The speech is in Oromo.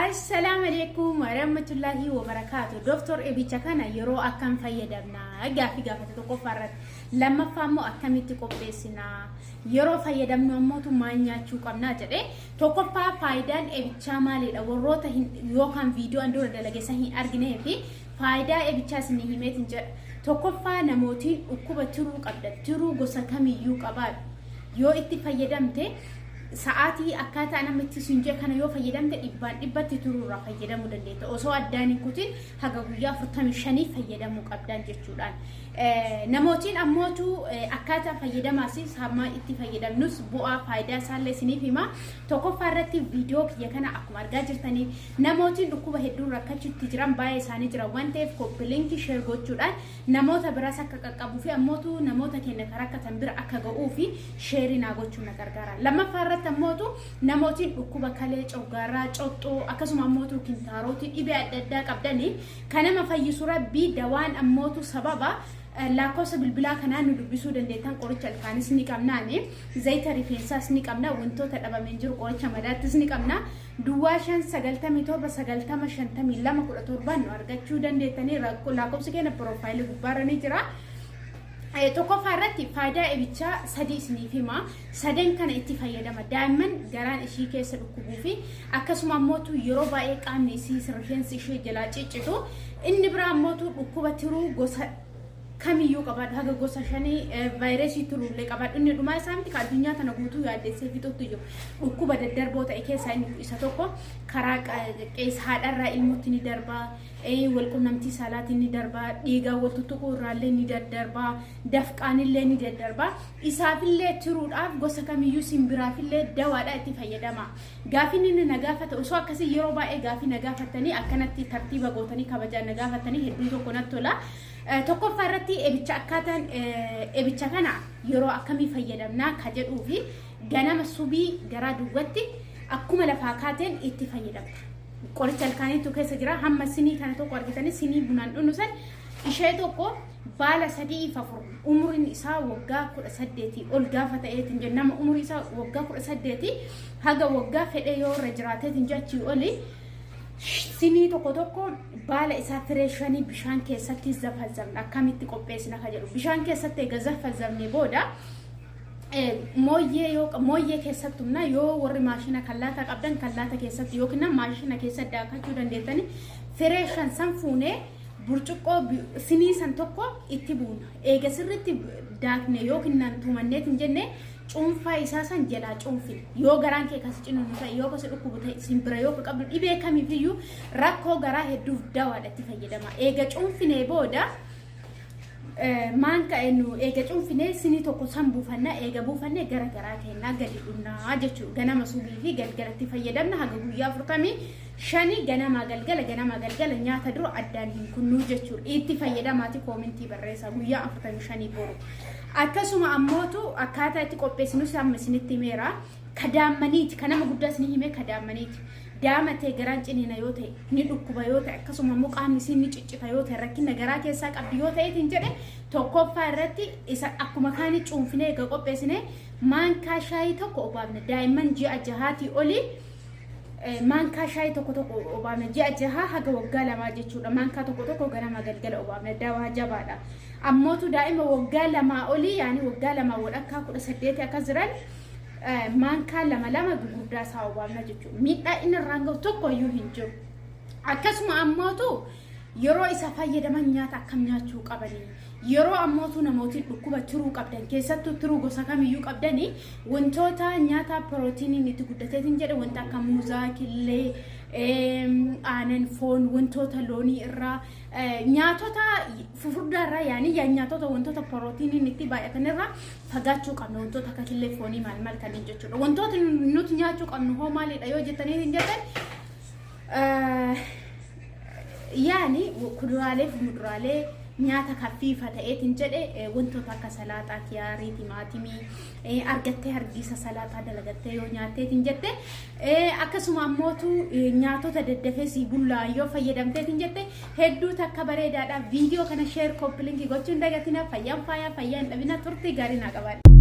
السلام عليكم ورحمة الله وبركاته. دكتور إبيتشا كان يرو أكم فيدمنا جافي تقفرت لما فهموا أكم يتقبسنا يرو فيدمنا موتو مانيا تشوكمنا جدي تقفى فايدان إبيتشا مالي لو روته يوكم فيديو أندور دلجة هي أرجنه في فايدة إبيتشا سنهيمة تنجر تقفى نموتي وكوب تروك أبدا تروك وسكمي يوك أباد يو إتفايدمته ساعتي أكاتا أنا متسنجي كان يو فيدم إبان تتورو را فيدم ودليت أوسو أداني كوتين هجويا فرتم شني فيدم مقابلان جتشوران نموتين أموتو أكاتا فيدم أسيس هما إتفايدم نص بوا فايدة سال سني فيما توكو فارتي فيديو كي كان أكمل جاجرتني نموتين ركوبه هدون ركشت تجرم باي ساني جرا وانتف كوبلين كي شير جتشوران نموتا براسا كابو في أموتو نموتا كنا كراكة تنبر أكاجو في شيرنا جتشونا كرجارا لما فارت تموتو نموتين ركوبة كليج أو جراج أو تو أكاسم أموتو كنتاروتي إبي أددا قبلني كان ما في سورة بي دوان أموتو سببا لا كوس بالبلا كنا ندبسو دندتان قريش الكانس نكمناني زي تعرفينساس نكمنا وانتو تلابا منجر قريش مدات نكمنا دواشان سجلتا ميتور بس سجلتا مشانتا ميلا ما كل توربان وارجع شو دندتاني راكو لا كوس كنا بروفايل غبارني ترى توكو فارتي فايدة إبتشا سدي سني فيما سدين كان إتفايدة ما دائما جران إشي كيسر كوبوفي أكاسم أموتو يوروبا إيك عم نسي سرفينس إشي جلاتي تجتو إن برا أموتو ركوبة ترو غوسا كميو كبار هذا غوسا شاني فيروسي ترو لك كبار إني رماي سامتي كالدنيا تناقوتو يا دسي في توتيو ركوبة الدربوت أيكي ساين إساتوكو كراك كيس هذا الرأي المتني دربا أي والكم نمتي سالات إني دربا ديجا والتوتوكو رالي ندر دربا دفقان اللي ندر دربا إساف اللي ترود أف غوسا كميو سيمبراف اللي دوالا إتفايدة ما غافين إن نجافة أسوا كسي يروبا إيه غافي نجافة تاني أكنت ترتيبا غوتاني كبجا نجافة تاني هديتو كونات تولا توكو فارتي إبتشا كنا يرو أكمي فيدمنا كجد وفي جنا مسوبي جرا دوتي أكمل لفاكاتين إتفايدم قريت الكاني توكي سجرا هم سني كانت قريتني سني بنان إنوسن إشي توكو بالا سدي ففر عمر النساء وجا كل سدتي أولجا فتاة جنام عمر النساء وجا كل سدتي هذا وجا فديو رجراتة تنجتي أولي سني توكو بالا إسا فريشاني بشان كيساتي زفزمنا كامي تقبسنا خجلو بشان كيساتي زفزمني بودا مويه كيساتنا يو وري ماشينا كلاتا قبدن كلاتا كيسات يو كنا ماشينا كيسات داكاتو دندتني فريشان سنفونه burcuqqo sinii san tokko itti buuna eega sirritti daakne yookiin nan tumanneet hin jenne cuunfaa isaa san jedha cuunfin yoo garaan kee kasi cinuun ta'e yoo kasi dhukkubu ta'e simbira yoo qabdu dhibee kamiifiyyuu rakkoo garaa hedduuf dawaadha itti fayyadama eega cuunfinee booda maanka enu eega cuunfinee sinii tokko san buufannaa eega buufannee gara garaa kennaa gadi dhunnaa jechuudha ganama subii fi galgalatti fayyadamna haga guyyaa 45 ganama galgala nyaata duro addaan hin kunnu jechuudha itti fayyadamaati koomentii barreessa guyyaa 45 boru akkasuma ammootu akkaataa itti qopheessinu sammesinitti meera kadaamaniiti kanama guddaa isin hime kadaamaniiti daamate garaan cinina yoo ta'e ni dhukkuba yoo ta'e akkasuma immoo qaamni isin ni ciccita yoo ta'e rakkina garaa keessaa qabdi yoo ta'eetiin jedhe tokkoffaa irratti isa akkuma kaani cuunfinee eega qopheessine maankaa shaayii tokko obaafne daa'imman ji'a jahaatii olii maankaa shaayii tokko obaafne ji'a jahaa haga waggaa lamaa jechuudha maankaa tokko ganama galgala obaafne daawaa jabaadha ammootu daa'ima waggaa lamaa olii yaani waggaa lamaa walakkaa 18 akka jiran maankaa lama gurguddaa isaa obaafna jechuudha miidhaa inni irraan gahu tokko iyyuu hin jiru akkasuma ammootu yeroo isa fayyadaman nyaata akkam nyaachuu qabanii yeroo ammootu namooti dhukkuba turuu qabdan keessattuu turuu gosa kamiyyuu qabdani wantoota nyaata pirootiiniin itti guddateetiin jedhe wanta akka muuzaa killee aanan foon wantoota loonii irraa nyaatota fufurdaa irraa yaani nyaatota wantoota pirootiiniin itti baay'atan irraa fagaachuu qabna wantoota akka killee foonii maal kanneen jechuudha wantoota nuti nyaachuu qabnu hoo maalidha yoo jettaniitiin jedhan yaani kuduraalee fi muduraalee nyaata kaffiifa ta'eetiin jedhe wantoota akka salaaxaa kiyaarii timaatimii argattee hargisa salaaxaa dalagattee yoo nyaatteetiin jette akkasuma ammootu nyaatota daddafeesii bullaa yoo fayyadamteetiin jette hedduu takka bareedaadha viidiyoo kana sheer koppilinkii gochuun dagatina fayyaan dhabina turtii gaarii naa qabaadha